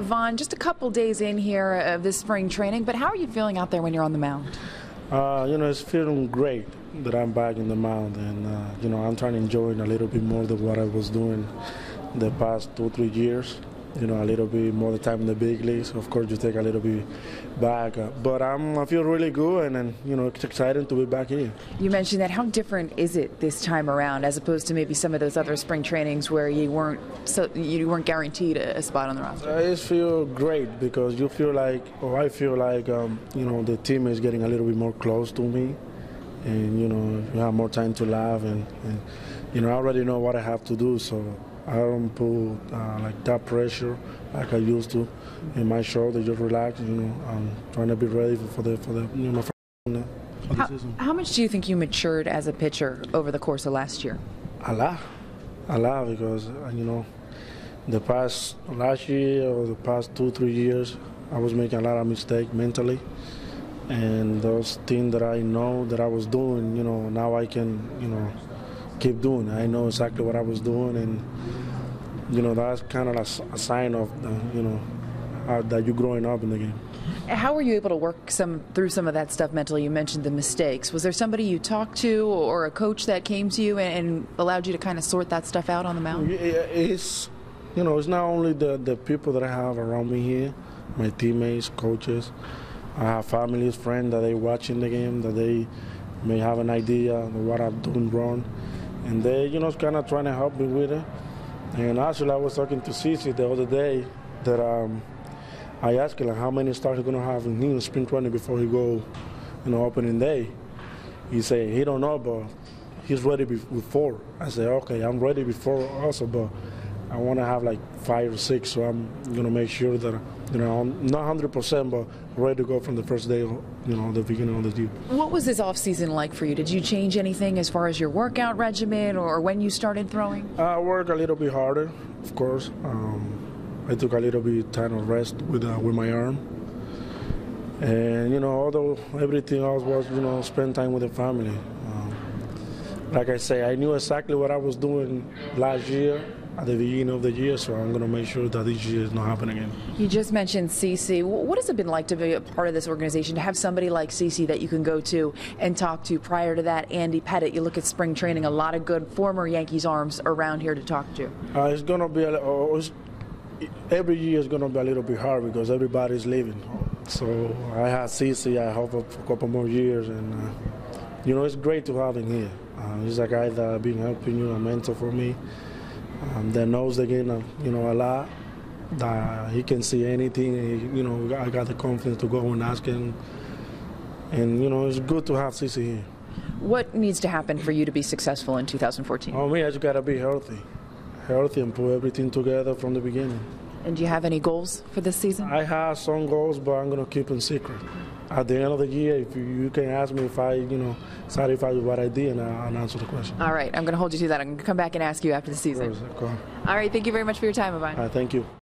Vaughn, just a couple days in here of this spring training, but how are you feeling out there when you're on the mound? It's feeling great that I'm back in the mound, and I'm trying to enjoy it a little bit more than what I was doing the past 2-3 years. A little bit more the time in the big leagues. Of course, you take a little bit back, but I feel really good, and it's exciting to be back here. You mentioned that. How different is it this time around, as opposed to maybe some of those other spring trainings where you weren't guaranteed a spot on the roster? I just feel great because you feel like, or I feel like, the team is getting a little bit more close to me, and you have more time to laugh, and I already know what I have to do, so I don't put like that pressure like I used to in my shoulder. Just relax. I'm trying to be ready for the season. How much do you think you matured as a pitcher over the course of last year? A lot, because the past last year or the past 2-3 years, I was making a lot of mistakes mentally, and those things that I know that I was doing, now I can, keep doing. I know exactly what I was doing, and that's kind of a sign of that you're growing up in the game. How were you able to work through some of that stuff mentally? You mentioned the mistakes. Was there somebody you talked to or a coach that came to you and allowed you to kind of sort that stuff out on the mound? It's it's not only the people that I have around me here, my teammates, coaches. I have families, friends that they watching the game, that they may have an idea of what I'm doing wrong, and they kind of trying to help me with it. And actually, I was talking to Cici the other day that I asked him how many starts he's going to have in spring training before he go, opening day. He said he don't know, but he's ready before. I said, okay, I'm ready before also, but I want to have like 5 or 6, so I'm going to make sure that I'm not 100%, but ready to go from the first day, the beginning of the year. What was this off season like for you? Did you change anything as far as your workout regimen or when you started throwing? I work a little bit harder, of course. I took a little bit time of rest with my arm, and although everything else was spend time with the family. Like I say, I knew exactly what I was doing last year at the beginning of the year, so I'm going to make sure that this year is not happening again. You just mentioned Cici. What has it been like to be a part of this organization, to have somebody like Cici that you can go to and talk to? Prior to that, Andy Pettit. You look at spring training, a lot of good former Yankees arms around here to talk to. It's going to be every year is going to be a little bit hard because everybody's leaving. So I have Cici. I hope for a couple more years, and it's great to have him here. He's a guy that been helping a mentor for me. That knows the game, a lot. That he can see anything. I got the confidence to go and ask him. And it's good to have Cici here. What needs to happen for you to be successful in 2014? Me, I just got to be healthy, and put everything together from the beginning. And do you have any goals for this season? I have some goals, but I'm going to keep them secret. At the end of the year, if you can ask me if I, satisfied with what I did, and I'll answer the question. All right, I'm going to hold you to that. I'm going to come back and ask you after the season. Of course. All right, thank you very much for your time, Ivan. Thank you.